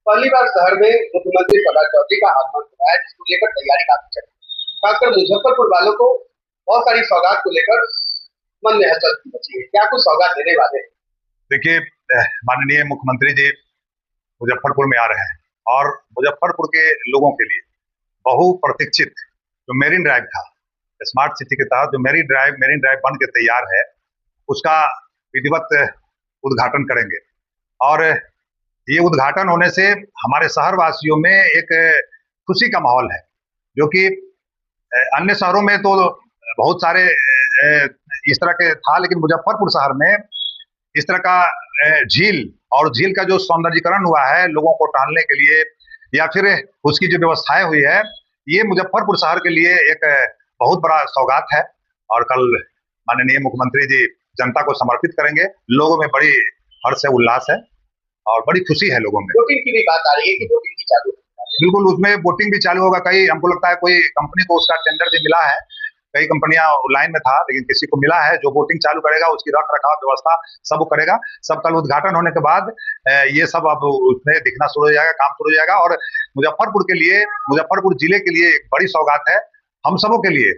पहली बार शहर में मुख्यमंत्री प्रहलाद चौधरी का आगमन हो रहा है, जिसको लेकर तैयारी काफी चल रही है। खासकर मुजफ्फरपुर वालों को बहुत सारी सौगात को लेकर मन में हलचल मची है। क्या कुछ सौगात देने वाले हैं? देखिए, माननीय मुख्यमंत्री जी मुजफ्फरपुर में आ रहे हैं और मुजफ्फरपुर के लोगों के लिए बहुप्रतीक्षित जो मेरीन ड्राइव था, स्मार्ट सिटी के तहत जो मेरीन ड्राइव बन के तैयार है, उसका विधिवत उद्घाटन करेंगे। और ये उद्घाटन होने से हमारे शहर वासियों में एक खुशी का माहौल है, जो कि अन्य शहरों में तो बहुत सारे इस तरह के था, लेकिन मुजफ्फरपुर शहर में इस तरह का झील और झील का जो सौंदर्यीकरण हुआ है लोगों को टहलने के लिए या फिर उसकी जो व्यवस्थाएं हुई है, ये मुजफ्फरपुर शहर के लिए एक बहुत बड़ा सौगात है। और कल माननीय मुख्यमंत्री जी जनता को समर्पित करेंगे। लोगों में बड़ी हर्ष है, उल्लास है और बड़ी खुशी है लोगों में। वोटिंग की भी बात आ रही है कि वोटिंग की चालू है। बिल्कुल, उसमें वोटिंग भी चालू होगा। कई हमको लगता है कोई कंपनी को उसका टेंडर भी मिला है, कई कंपनियां लाइन में था, लेकिन किसी को मिला है जो वोटिंग चालू करेगा, उसकी रख रखाव व्यवस्था सब करेगा। सब कल उद्घाटन होने के बाद ये सब अब उसमें दिखना शुरू हो जाएगा, काम शुरू हो जाएगा। और मुजफ्फरपुर के लिए, मुजफ्फरपुर जिले के लिए एक बड़ी सौगात है हम सबों के लिए।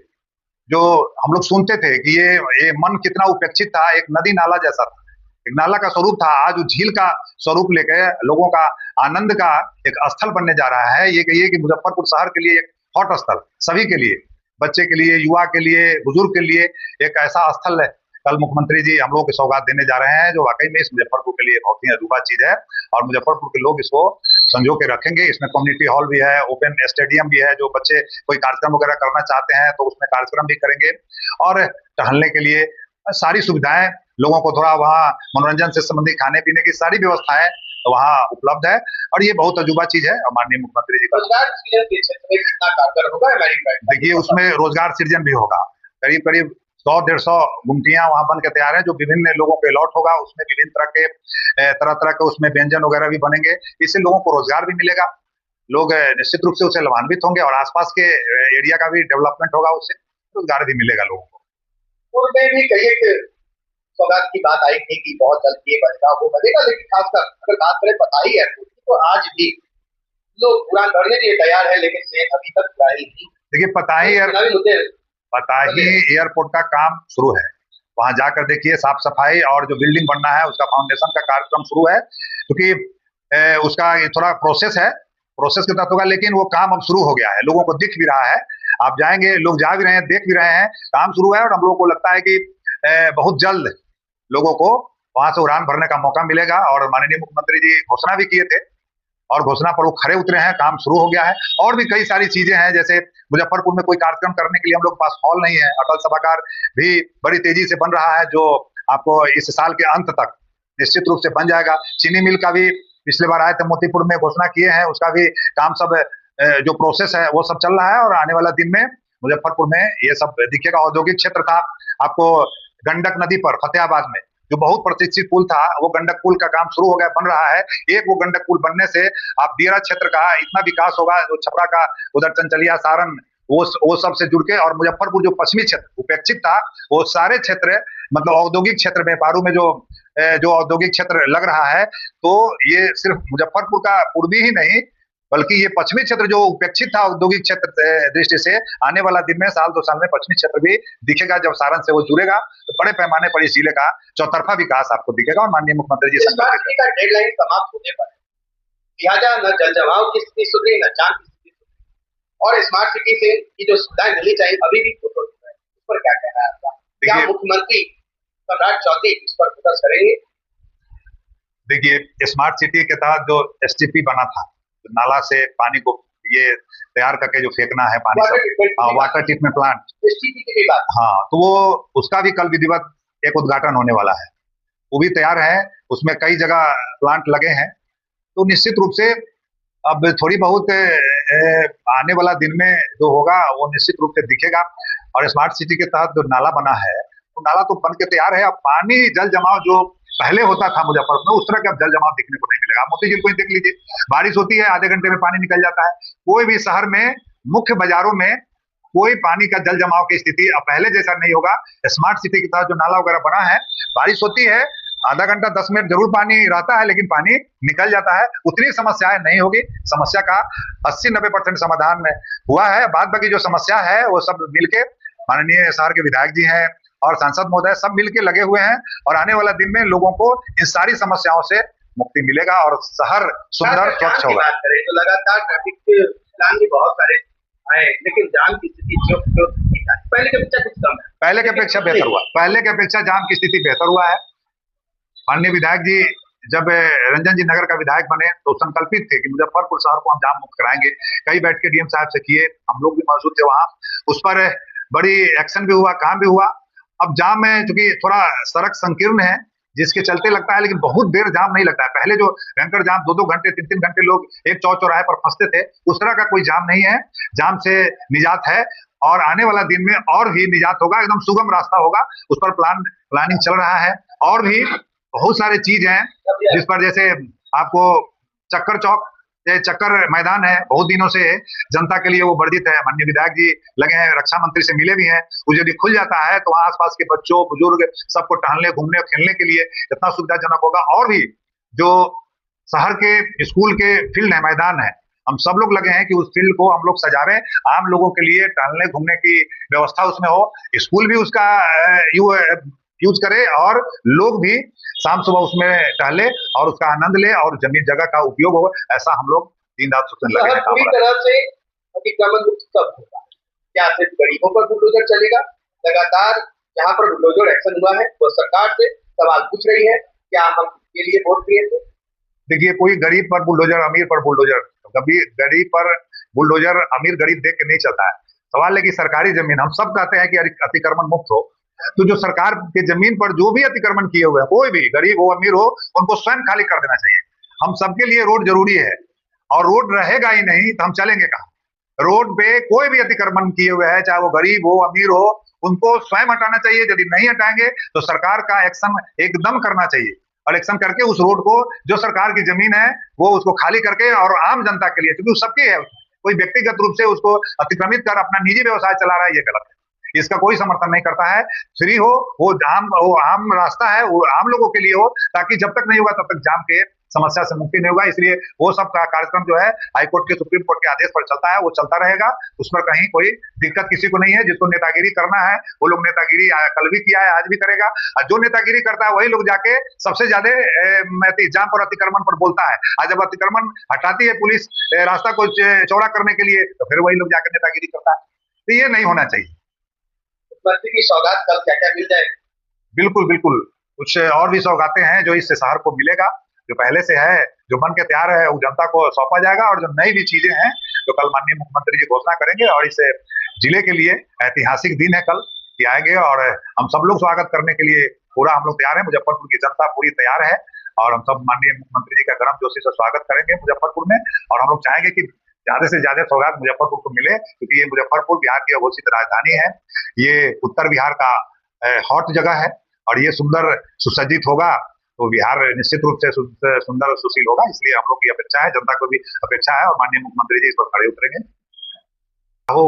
जो हम लोग सुनते थे कि ये मन कितना उपेक्षित था, एक नदी नाला जैसा था, एक नाला का स्वरूप था, आज वो झील का स्वरूप लेकर लोगों का आनंद का एक स्थल बनने जा रहा है। ये कहिए कि मुजफ्फरपुर शहर के लिए एक हॉट स्थल, सभी के लिए, बच्चे के लिए, युवा के लिए, बुजुर्ग के लिए एक ऐसा स्थल है। कल मुख्यमंत्री जी हम लोग की सौगात देने जा रहे हैं, जो वाकई में इस मुजफ्फरपुर के लिए बहुत ही अजूबा चीज है। और मुजफ्फरपुर के लोग इसको संजो के रखेंगे। इसमें कम्युनिटी हॉल भी है, ओपन स्टेडियम भी है, जो बच्चे कोई कार्यक्रम वगैरह करना चाहते हैं तो उसमें कार्यक्रम भी करेंगे। और टहलने के लिए सारी सुविधाएं, लोगों को थोड़ा वहाँ मनोरंजन से संबंधित खाने पीने की सारी व्यवस्थाएं वहाँ उपलब्ध है। और ये बहुत अजूबा चीज है। और माननीय मुख्यमंत्री जी का रोजगार सृजन के क्षेत्र में कितना कारगर होगा मेरीन ड्राइव? देखिए, उसमें रोजगार सृजन भी होगा। करीब करीब 100-150 गुमटियां वहां बन के तैयार है, जो विभिन्न लोगों के अलॉट होगा। उसमें विभिन्न तरह तरह के उसमें व्यंजन वगैरह भी बनेंगे। इससे लोगों को रोजगार भी मिलेगा, लोग निश्चित रूप से उससे लाभान्वित होंगे और आसपास के एरिया का भी डेवलपमेंट होगा, उससे रोजगार भी मिलेगा लोगों को। पूर्व में भी कई एक सौगात की बात आई थी कि बहुत जल्द ये बनेगा, वो बनेगा, लेकिन खासकर अगर बात करें पताही एयरपोर्ट की, तो आज भी लोग उड़ान भरने के लिए तैयार है, लेकिन ट्रेन अभी तक उड़ाई नहीं। देखिए, पताही एयरपोर्ट का काम शुरू है। वहां जाकर देखिए, साफ सफाई और जो बिल्डिंग बनना है उसका फाउंडेशन का कार्यक्रम शुरू है, क्योंकि उसका ये थोड़ा प्रोसेस है, प्रोसेस के तहत होगा, लेकिन वो काम अब शुरू हो गया है, लोगों को दिख भी रहा है। आप जाएंगे, लोग जा भी रहे हैं, देख भी रहे हैं, काम शुरू है। और हम लोगों को लगता है कि बहुत जल्द लोगों को वहां से उड़ान भरने का मौका मिलेगा। और माननीय मुख्यमंत्री जी घोषणा भी किए थे और घोषणा पर वो खरे उतरे हैं, काम शुरू हो गया है। और भी कई सारी चीजें हैं, जैसे मुजफ्फरपुर में कोई कार्यक्रम करने के लिए हम लोग के पास हॉल नहीं है। अटल सभागार भी बड़ी तेजी से बन रहा है, जो आपको इस साल के अंत तक निश्चित रूप से बन जाएगा। चीनी मिल का भी पिछले बार आए थे मोतीपुर में, घोषणा किए हैं, उसका भी काम सब जो प्रोसेस है वो सब चल रहा है। और आने वाला दिन में मुजफ्फरपुर में ये सब दिखेगा। औद्योगिक क्षेत्र था, आपको गंडक नदी पर फतेहाबाद में जो बहुत प्रतीक्षित पुल था, वो गंडक पुल का काम शुरू हो गया, बन रहा है। एक वो गंडक पुल बनने से आप दियारा क्षेत्र का इतना विकास होगा, जो छपरा का उधर चंचलिया, सारण, वो सब से जुड़ के, और मुजफ्फरपुर जो पश्चिमी क्षेत्र उपेक्षित था, वो सारे क्षेत्र मतलब औद्योगिक क्षेत्र में पारू में जो औद्योगिक क्षेत्र लग रहा है, तो ये सिर्फ मुजफ्फरपुर का पूर्वी ही नहीं, बल्कि ये पश्चिमी क्षेत्र जो उपेक्षित था औद्योगिक क्षेत्र दृष्टि से, आने वाला दिन में साल 2 साल में पश्चिमी क्षेत्र भी दिखेगा। जब सारण से वो जुड़ेगा तो बड़े पैमाने पर इस जिले का चौतरफा विकास आपको दिखेगा। और माननीय मुख्यमंत्री जी का डेडलाइन समाप्त होने पर लिहाजा न जल जमाव की स्थिति सुधरी, न जान की स्थिति सुधरी, और स्मार्ट सिटी से ये जो सुविधाएं मिलनी चाहिए अभी भी फोटो है, उस पर क्या कहना है आपका? क्या मुख्यमंत्री प्रहलाद चौधरी इस पर फोकस करेंगे? देखिए, स्मार्ट सिटी के तहत जो STP बना था, नाला से पानी को ये तैयार करके जो फेंकना है पानी, वाटर ट्रीटमेंट प्लांट, हाँ, तो वो उसका भी कल विधिवत एक उद्घाटन होने वाला है। वो भी तैयार है, उसमें कई जगह प्लांट लगे हैं। तो निश्चित रूप से अब थोड़ी बहुत आने वाला दिन में जो होगा वो निश्चित रूप से दिखेगा। और स्मार्ट सिटी के तहत जो नाला बना है, तो नाला तो बन के तैयार है। अब पानी जल जमाव जो पहले होता था मुजफ्फरपुर में, उस तरह का अब जल जमाव दिखने को नहीं मिलेगा। मोती झील को ही देख लीजिए, बारिश होती है, आधे घंटे में पानी निकल जाता है। कोई भी शहर में मुख्य बाजारों में कोई पानी का जल जमाव की स्थिति अब पहले जैसा नहीं होगा। स्मार्ट सिटी के तहत जो नाला वगैरह बना है, बारिश होती है, आधा घंटा 10 मिनट जरूर पानी रहता है, लेकिन पानी निकल जाता है। उतनी समस्याएं नहीं होगी, समस्या का 80-90% समाधान हुआ है। बाद बाकी जो समस्या है वो सब मिलके माननीय शहर के विधायक जी हैं और सांसद महोदय सब मिलके लगे हुए हैं, और आने वाला दिन में लोगों को इन सारी समस्याओं से मुक्ति मिलेगा और शहर सुंदर स्वच्छ होगा। बात करें तो लगातार ट्रैफिक प्लान भी बहुत सारे आए, लेकिन जाम की स्थिति जो पहले की अपेक्षा कुछ कम है। पहले की अपेक्षा बेहतर हुआ, पहले की अपेक्षा जाम की स्थिति बेहतर हुआ है। माननीय विधायक जी जब रंजन जी नगर का विधायक बने तो संकल्पित थे कि मुजफ्फरपुर शहर को हम जाम मुक्त कराएंगे। कई बैठ के डीएम साहब से किए, हम लोग भी मौजूद थे वहां, उस पर बड़ी एक्शन भी हुआ, काम भी हुआ। अब जाम में चूंकि थोड़ा सड़क संकीर्ण है, जिसके चलते लगता है, लेकिन बहुत देर जाम नहीं लगता है। पहले जो भयंकर जाम 2-2 घंटे 3-3 घंटे लोग एक चौराहे पर फंसते थे, उस तरह का कोई जाम नहीं है। जाम से निजात है और आने वाला दिन में और भी निजात होगा, एकदम सुगम रास्ता होगा। उस पर प्लानिंग चल रहा है और भी बहुत सारे चीज हैं जिस पर, जैसे आपको चक्कर चौक चक्कर मैदान है, बहुत दिनों से जनता के लिए वो वर्जित है। माननीय विधायक जी लगे हैं, रक्षा मंत्री से मिले भी हैं। वो यदि खुल जाता है तो वहां आसपास के बच्चों बुजुर्ग सबको टहलने घूमने खेलने के लिए इतना सुविधाजनक होगा। और भी जो शहर के स्कूल के फील्ड है, मैदान है, हम सब लोग लगे हैं कि उस फील्ड को हम लोग सजा रहे हैं, आम लोगों के लिए टहलने घूमने की व्यवस्था उसमें हो, स्कूल भी उसका यूज करे और लोग भी शाम सुबह उसमें टहले और उसका आनंद ले और जमीन जगह का उपयोग हो। ऐसा हम लोग दिन रात सोचने लगे हैं। पूरी तरह से अतिक्रमण मुक्त कब होगा? क्या सिर्फ गरीबों पर बुलडोजर चलेगा? लगातार जहां पर बुलडोजर एक्शन हुआ है वो सरकार से सवाल पूछ रही है, क्या हम इसके लिए वोट दिए थे? देखिए, कोई गरीब पर बुलडोजर, अमीर पर बुलडोजर, कभी गरीब पर बुलडोजर अमीर गरीब देख के नहीं चलता है। सवाल है कि सरकारी जमीन, हम सब कहते हैं कि अतिक्रमण मुक्त हो, तो जो सरकार के जमीन पर जो भी अतिक्रमण किए हुए हैं, कोई भी गरीब हो अमीर हो, उनको स्वयं खाली कर देना चाहिए। हम सबके लिए रोड जरूरी है, और रोड रहेगा ही नहीं तो हम चलेंगे कहाँ? रोड पे कोई भी अतिक्रमण किए हुए है, चाहे वो गरीब हो अमीर हो, उनको स्वयं हटाना चाहिए। यदि नहीं हटाएंगे तो सरकार का एक्शन एकदम करना चाहिए, और एक्शन करके उस रोड को, जो सरकार की जमीन है, वो उसको खाली करके और आम जनता के लिए, क्योंकि सबकी है, कोई व्यक्तिगत रूप से उसको अतिक्रमित कर अपना निजी व्यवसाय चला रहा है, ये गलत है। इसका कोई समर्थन नहीं करता है। फ्री हो, वो आम रास्ता है, वो आम लोगों के लिए हो, ताकि जब तक नहीं होगा तब तक जाम के समस्या से मुक्ति नहीं होगा। इसलिए वो सब का कार्यक्रम जो है हाईकोर्ट के, सुप्रीम कोर्ट के आदेश पर चलता है, वो चलता रहेगा। उस पर कहीं कोई दिक्कत किसी को नहीं है। जिसको नेतागिरी करना है वो लोग नेतागिरी कल भी किया है, आज भी करेगा, और जो नेतागिरी करता है वही लोग जाके सबसे ज्यादा जाम पर अतिक्रमण पर बोलता है। आज जब अतिक्रमण हटाती है पुलिस रास्ता को चौड़ा करने के लिए, तो फिर वही लोग जाकर नेतागिरी करता है। तो ये नहीं होना चाहिए। मंत्री की सौगात कल क्या क्या मिल जाएगी? बिल्कुल बिल्कुल, कुछ और भी सौगातें हैं जो इससे शहर को मिलेगा। जो पहले से है, जो बन के तैयार है, वो जनता को सौंपा जाएगा, और जो नई भी चीजें हैं जो कल माननीय मुख्यमंत्री जी घोषणा करेंगे, और इस जिले के लिए ऐतिहासिक दिन है कल कि आएंगे, और हम सब लोग स्वागत करने के लिए पूरा हम लोग तैयार है। मुजफ्फरपुर की जनता पूरी तैयार है, और हम सब माननीय मुख्यमंत्री जी का गर्मजोशी से स्वागत करेंगे मुजफ्फरपुर में। और हम लोग चाहेंगे कि ज्यादा से ज्यादा सौगात मुजफ्फरपुर को मिले, क्योंकि ये मुजफ्फरपुर बिहार की अघोषित राजधानी है। ये उत्तर बिहार का हॉट जगह है, और ये सुंदर सुसज्जित होगा तो बिहार निश्चित रूप से सुंदर सुशील होगा। इसलिए हम लोग की अपेक्षा है, जनता को भी अपेक्षा है, और माननीय मुख्यमंत्री जी इस पर खड़े उतरेंगे। वो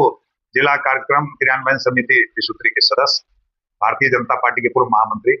जिला कार्यक्रम क्रियान्वयन समिति विशुत्री के सदस्य, भारतीय जनता पार्टी के पूर्व महामंत्री